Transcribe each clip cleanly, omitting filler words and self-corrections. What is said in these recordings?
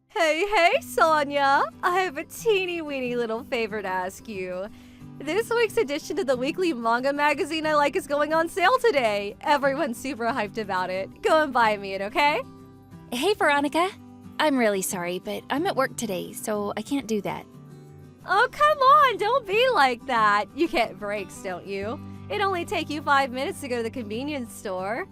Hey, Sonia! I have a teeny-weeny little favor to ask you. This week's edition of the weekly manga magazine I like is going on sale today. Everyone's super hyped about it. Go and buy me it, okay? Hey, Veronica. I'm really sorry, but I'm at work today, so I can't do that. Oh, come on! Don't be like that! You get breaks, don't you? It only take you 5 minutes to go to the convenience store.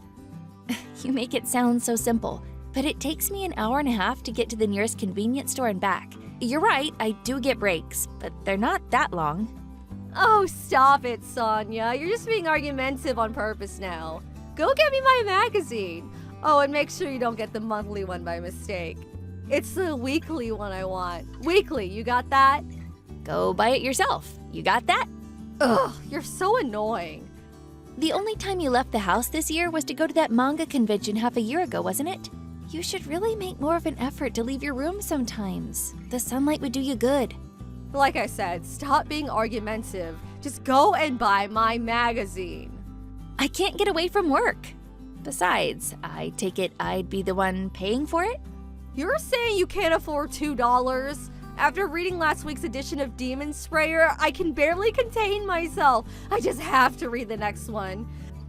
You make it sound so simple, but it takes me an hour and a half to get to the nearest convenience store and back. You're right, I do get breaks, but they're not that long. Oh, stop it, Sonia. You're just being argumentative on purpose now. Go get me my magazine. Oh, and make sure you don't get the monthly one by mistake. It's the weekly one I want. Weekly, you got that? Go buy it yourself. You got that? Ugh, you're so annoying. The only time you left the house this year was to go to that manga convention half a year ago, wasn't it? You should really make more of an effort to leave your room sometimes. The sunlight would do you good. Like I said, stop being argumentative. Just go and buy my magazine. I can't get away from work. Besides, I take it I'd be the one paying for it? You're saying you can't afford $2? After reading last week's edition of Demon Sprayer, I can barely contain myself. I just have to read the next one.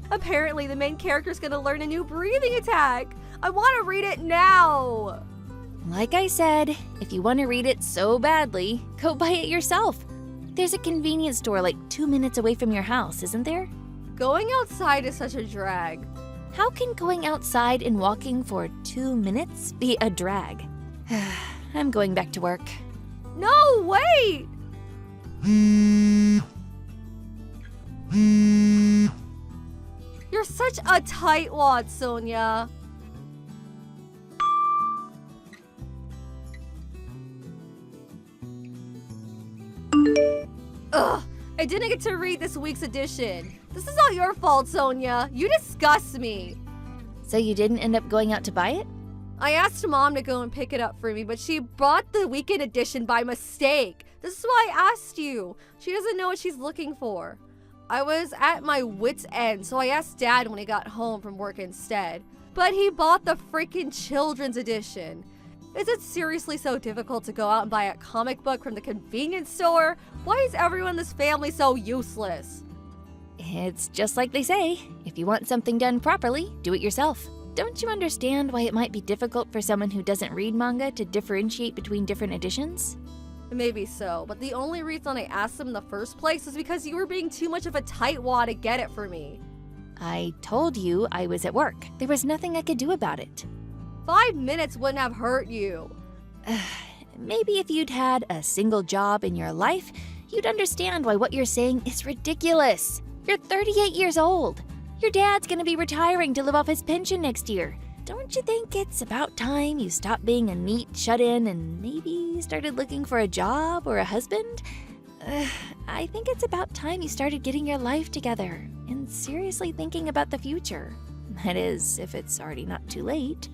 Apparently, the main character's gonna learn a new breathing attack. I want to read it now. Like I said, if you want to read it so badly, go buy it yourself. There's a convenience store like 2 minutes away from your house, isn't there? Going outside is such a drag. How can going outside and walking for 2 minutes be a drag? I'm going back to work. No, wait! You're such a tightwad, Sonia. Ugh, I didn't get to read this week's edition. This is all your fault, Sonia. You disgust me. So you didn't end up going out to buy it? I asked Mom to go and pick it up for me, but she bought the weekend edition by mistake. This is why I asked you. She doesn't know what she's looking for. I was at my wit's end, so I asked Dad when he got home from work instead. But he bought the freaking children's edition. Is it seriously so difficult to go out and buy a comic book from the convenience store? Why is everyone in this family so useless? It's just like they say, if you want something done properly, do it yourself. Don't you understand why it might be difficult for someone who doesn't read manga to differentiate between different editions? Maybe so, but the only reason I asked them in the first place was because you were being too much of a tightwad to get it for me. I told you I was at work. There was nothing I could do about it. 5 minutes wouldn't have hurt you. Maybe if you'd had a single job in your life, you'd understand why what you're saying is ridiculous. You're 38 years old. Your dad's gonna be retiring to live off his pension next year. Don't you think it's about time you stopped being a neat shut-in and maybe started looking for a job or a husband? I think it's about time you started getting your life together and seriously thinking about the future. That is, if it's already not too late.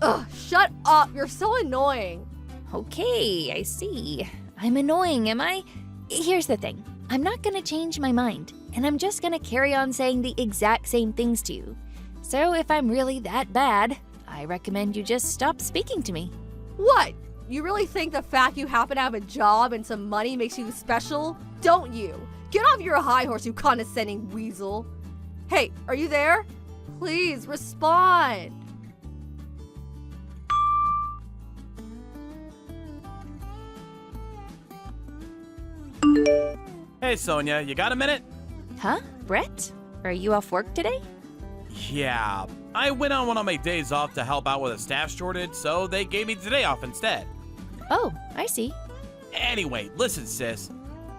Ugh, shut up. You're so annoying. Okay, I see. I'm annoying, am I? Here's the thing. I'm not gonna change my mind, and I'm just gonna carry on saying the exact same things to you. So if I'm really that bad, I recommend you just stop speaking to me. What? You really think the fact you happen to have a job and some money makes you special? Don't you? Get off your high horse, you condescending weasel. Hey, are you there? Please, respond. Hey, Sonia, you got a minute? Huh? Brett? Are you off work today? Yeah, I went on one of my days off to help out with a staff shortage, so they gave me today off instead. Oh, I see. Anyway, listen, sis.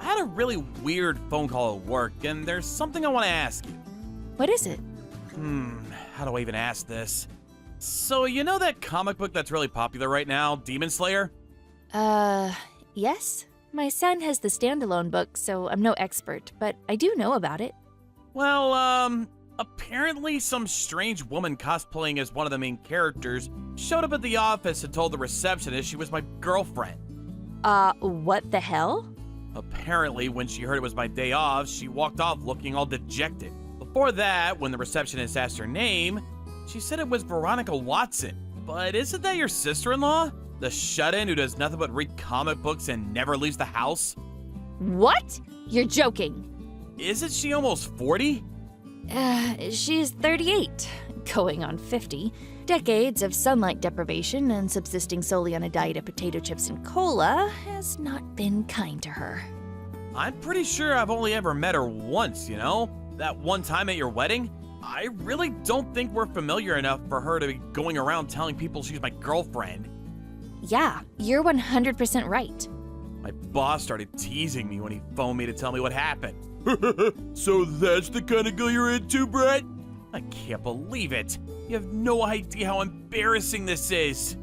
I had a really weird phone call at work, and there's something I want to ask you. What is it? How do I even ask this? So, you know that comic book that's really popular right now, Demon Slayer? Yes. My son has the standalone book, so I'm no expert, but I do know about it. Well, apparently some strange woman cosplaying as one of the main characters showed up at the office and told the receptionist she was my girlfriend. What the hell? Apparently, when she heard it was my day off, she walked off looking all dejected. Before that, when the receptionist asked her name, she said it was Veronica Watson. But isn't that your sister-in-law? The shut-in who does nothing but read comic books and never leaves the house? What? You're joking. Isn't she almost 40? She's 38, going on 50. Decades of sunlight deprivation and subsisting solely on a diet of potato chips and cola has not been kind to her. I'm pretty sure I've only ever met her once, you know? That one time at your wedding? I really don't think we're familiar enough for her to be going around telling people she's my girlfriend. Yeah, you're 100% right. My boss started teasing me when he phoned me to tell me what happened. So that's the kind of girl you're into, Brett? I can't believe it. You have no idea how embarrassing this is.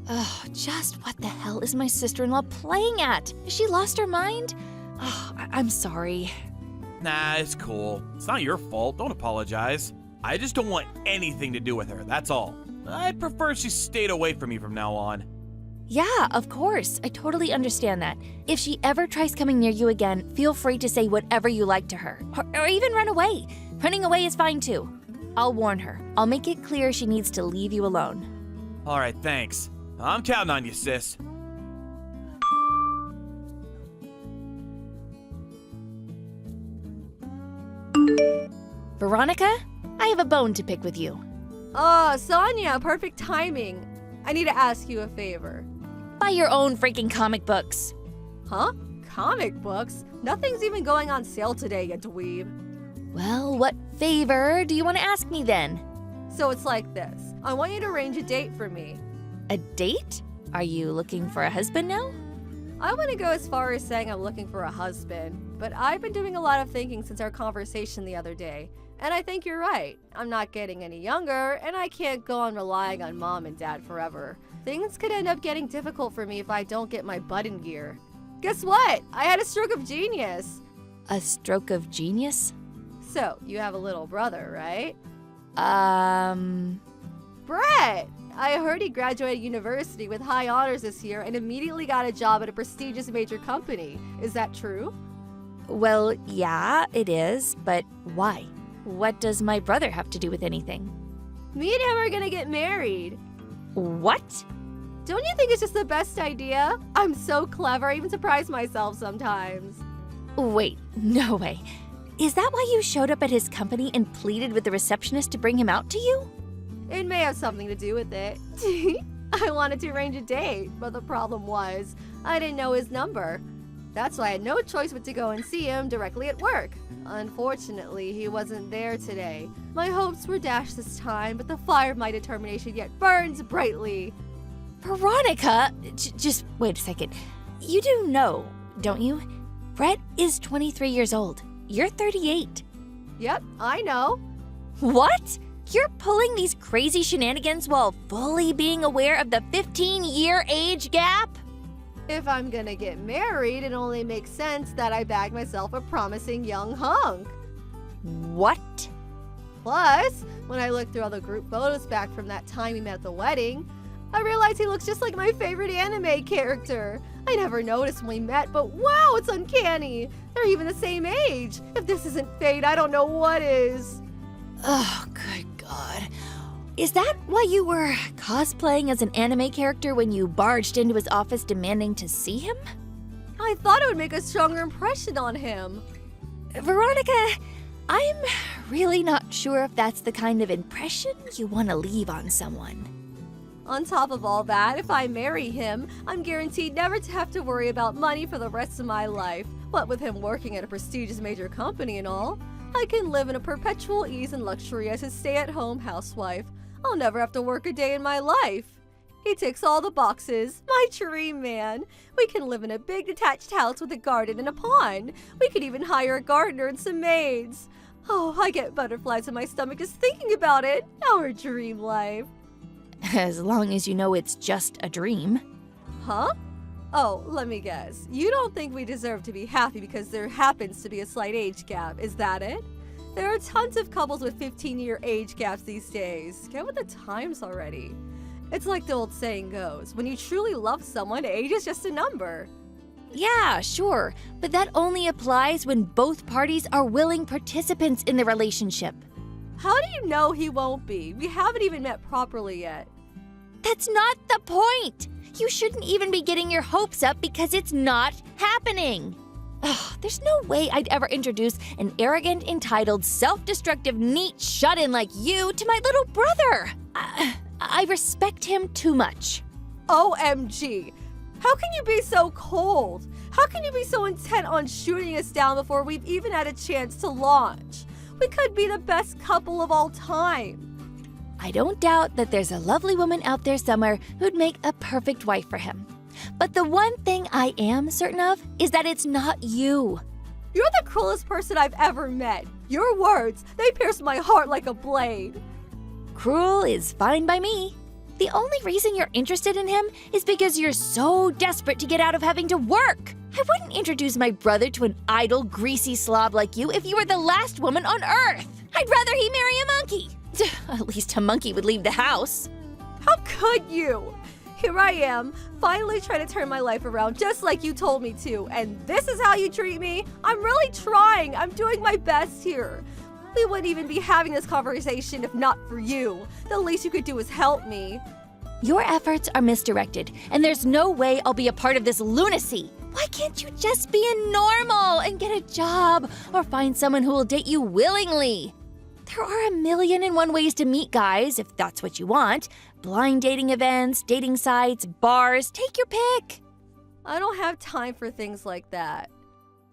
Oh, just what the hell is my sister-in-law playing at? Has she lost her mind? Oh, I'm sorry. Nah, it's cool. It's not your fault. Don't apologize. I just don't want anything to do with her, that's all. I'd prefer she stayed away from me from now on. Yeah, of course. I totally understand that. If she ever tries coming near you again, feel free to say whatever you like to her. Or even run away. Running away is fine too. I'll warn her. I'll make it clear she needs to leave you alone. All right, thanks. I'm counting on you, sis. Veronica, I have a bone to pick with you. Oh, Sonia, perfect timing. I need to ask you a favor. Buy your own freaking comic books. Huh? Comic books? Nothing's even going on sale today, you dweeb. Well, what favor do you want to ask me then? So it's like this. I want you to arrange a date for me. A date? Are you looking for a husband now? I want to go as far as saying I'm looking for a husband, but I've been doing a lot of thinking since our conversation the other day. And I think you're right. I'm not getting any younger, and I can't go on relying on mom and dad forever. Things could end up getting difficult for me if I don't get my butt in gear. Guess what? I had a stroke of genius. A stroke of genius? So, you have a little brother, right? Brett! I heard he graduated university with high honors this year and immediately got a job at a prestigious major company. Is that true? Well, yeah, it is, but why? What does my brother have to do with anything? Me and him are gonna get married. What? Don't you think it's just the best idea? I'm so clever, I even surprise myself sometimes. Wait, no way. Is that why you showed up at his company and pleaded with the receptionist to bring him out to you? It may have something to do with it. I wanted to arrange a date, but the problem was, I didn't know his number. That's why I had no choice but to go and see him directly at work. Unfortunately, he wasn't there today. My hopes were dashed this time, but the fire of my determination yet burns brightly. Veronica, just wait a second. You do know, don't you? Brett is 23 years old. You're 38. Yep, I know. What? You're pulling these crazy shenanigans while fully being aware of the 15-year age gap? If I'm gonna get married, it only makes sense that I bag myself a promising young hunk. What? Plus, when I looked through all the group photos back from that time we met at the wedding, I realized he looks just like my favorite anime character. I never noticed when we met, but wow, it's uncanny. They're even the same age. If this isn't fate, I don't know what is. Oh, good God. Is that why you were cosplaying as an anime character when you barged into his office demanding to see him? I thought it would make a stronger impression on him. Veronica, I'm really not sure if that's the kind of impression you want to leave on someone. On top of all that, if I marry him, I'm guaranteed never to have to worry about money for the rest of my life. What with him working at a prestigious major company and all, I can live in a perpetual ease and luxury as his stay-at-home housewife. I'll never have to work a day in my life. He ticks all the boxes. My dream man. We can live in a big detached house with a garden and a pond. We could even hire a gardener and some maids. Oh, I get butterflies in my stomach just thinking about it. Our dream life. As long as you know it's just a dream. Huh? Oh, let me guess. You don't think we deserve to be happy because there happens to be a slight age gap, is that it? There are tons of couples with 15-year age gaps these days. Get with the times already. It's like the old saying goes, when you truly love someone, age is just a number. Yeah, sure, but that only applies when both parties are willing participants in the relationship. How do you know he won't be? We haven't even met properly yet. That's not the point. You shouldn't even be getting your hopes up because it's not happening. Ugh, there's no way I'd ever introduce an arrogant, entitled, self-destructive, neat shut-in like you to my little brother. I respect him too much. OMG. How can you be so cold? How can you be so intent on shooting us down before we've even had a chance to launch? We could be the best couple of all time. I don't doubt that there's a lovely woman out there somewhere who'd make a perfect wife for him. But the one thing I am certain of is that it's not you. You're the cruelest person I've ever met. Your words, they pierce my heart like a blade. Cruel is fine by me. The only reason you're interested in him is because you're so desperate to get out of having to work. I wouldn't introduce my brother to an idle, greasy slob like you if you were the last woman on Earth. I'd rather he marry a monkey. At least a monkey would leave the house. How could you? Here I am, finally trying to turn my life around just like you told me to, and this is how you treat me? I'm really trying. I'm doing my best here. We wouldn't even be having this conversation if not for you. The least you could do is help me. Your efforts are misdirected, and there's no way I'll be a part of this lunacy. Why can't you just be a normal and get a job or find someone who will date you willingly? There are 1,000,001 ways to meet guys, if that's what you want. Blind dating events, dating sites, bars, take your pick. I don't have time for things like that.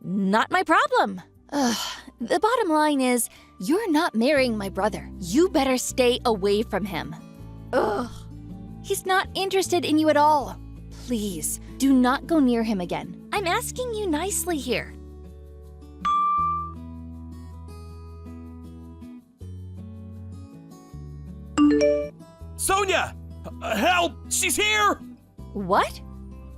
Not my problem. The bottom line is, you're not marrying my brother. You better stay away from him. Ugh. He's not interested in you at all. Please, do not go near him again. I'm asking you nicely here. Sonia! Help! She's here! What?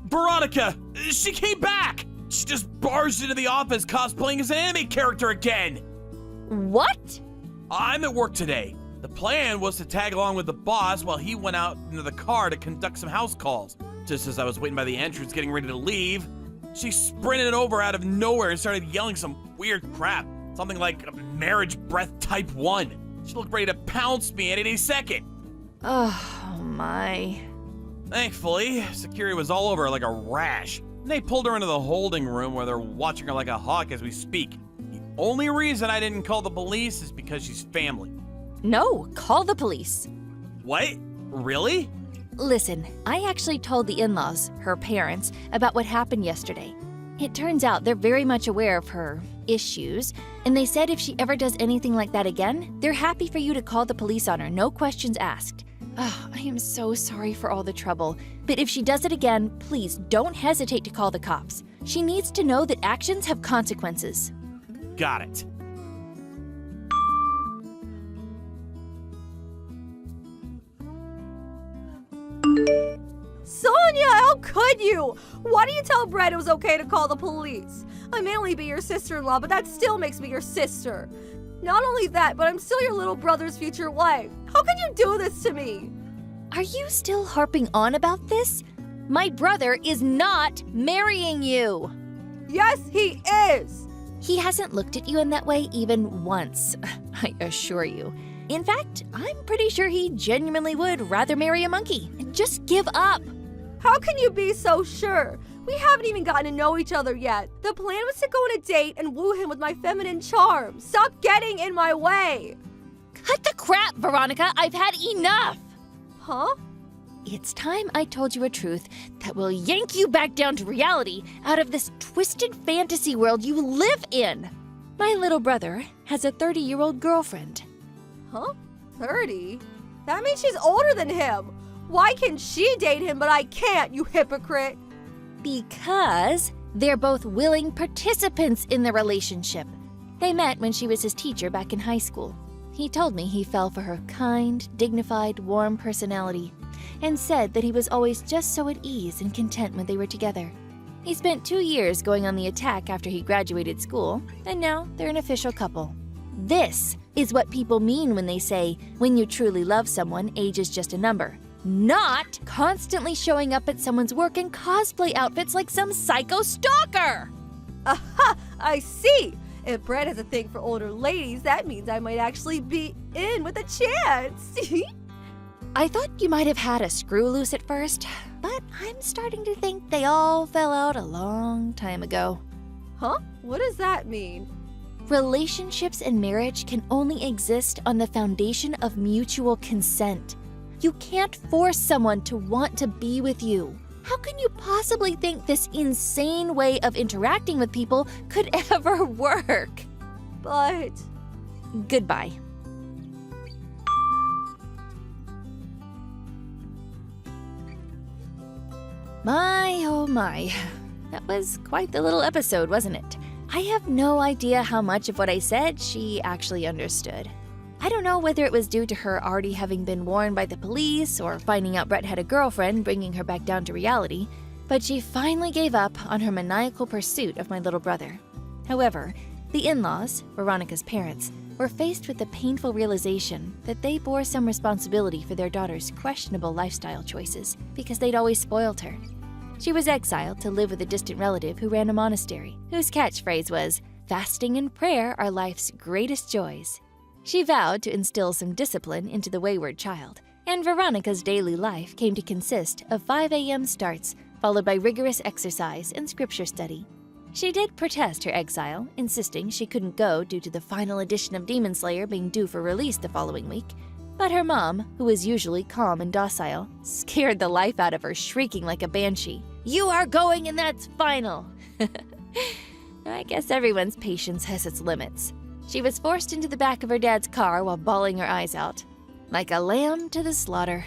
Veronica! She came back! She just barged into the office cosplaying as an anime character again! What? I'm at work today. The plan was to tag along with the boss while he went out into the car to conduct some house calls. Just as I was waiting by the entrance getting ready to leave, she sprinted over out of nowhere and started yelling some weird crap. Something like marriage breath type 1. She looked ready to pounce me at any second. Oh my. Thankfully, security was all over her like a rash. And they pulled her into the holding room where they're watching her like a hawk as we speak. The only reason I didn't call the police is because she's family. No, call the police. What? Really? Listen, I actually told the in-laws, her parents, about what happened yesterday. It turns out they're very much aware of her issues, and they said if she ever does anything like that again, they're happy for you to call the police on her, no questions asked. Oh, I am so sorry for all the trouble, but if she does it again, please don't hesitate to call the cops. She needs to know that actions have consequences. Got it. Sonia, how could you? Why do you tell Brett it was okay to call the police? I may only be your sister-in-law, but that still makes me your sister. Not only that, but I'm still your little brother's future wife. How can you do this to me? Are you still harping on about this? My brother is not marrying you. Yes, he is. He hasn't looked at you in that way even once, I assure you. In fact, I'm pretty sure he genuinely would rather marry a monkey. Just give up. How can you be so sure? We haven't even gotten to know each other yet. The plan was to go on a date and woo him with my feminine charm. Stop getting in my way. Cut the crap, Veronica. I've had enough. Huh? It's time I told you a truth that will yank you back down to reality out of this twisted fantasy world you live in. My little brother has a 30-year-old girlfriend. Huh? 30? That means she's older than him. Why can she date him but I can't, you hypocrite? Because they're both willing participants in the relationship. They met when she was his teacher back in high school. He told me he fell for her kind, dignified, warm personality and said that he was always just so at ease and content when they were together. He spent 2 years going on the attack after he graduated school, and now they're an official couple. This is what people mean when they say, when you truly love someone, age is just a number. Not constantly showing up at someone's work in cosplay outfits like some psycho stalker. Aha! I see! If Brett has a thing for older ladies, that means I might actually be in with a chance. I thought you might have had a screw loose at first, but I'm starting to think they all fell out a long time ago. Huh? What does that mean? Relationships and marriage can only exist on the foundation of mutual consent. You can't force someone to want to be with you. How can you possibly think this insane way of interacting with people could ever work? But... Goodbye. My, oh my. That was quite the little episode, wasn't it? I have no idea how much of what I said she actually understood. I don't know whether it was due to her already having been warned by the police or finding out Brett had a girlfriend bringing her back down to reality, but she finally gave up on her maniacal pursuit of my little brother. However, the in-laws, Veronica's parents, were faced with the painful realization that they bore some responsibility for their daughter's questionable lifestyle choices because they'd always spoiled her. She was exiled to live with a distant relative who ran a monastery, whose catchphrase was, "Fasting and prayer are life's greatest joys." She vowed to instill some discipline into the wayward child, and Veronica's daily life came to consist of 5 a.m. starts, followed by rigorous exercise and scripture study. She did protest her exile, insisting she couldn't go due to the final edition of Demon Slayer being due for release the following week. But her mom, who was usually calm and docile, scared the life out of her, shrieking like a banshee, "You are going and that's final!" I guess everyone's patience has its limits. She was forced into the back of her dad's car while bawling her eyes out. Like a lamb to the slaughter.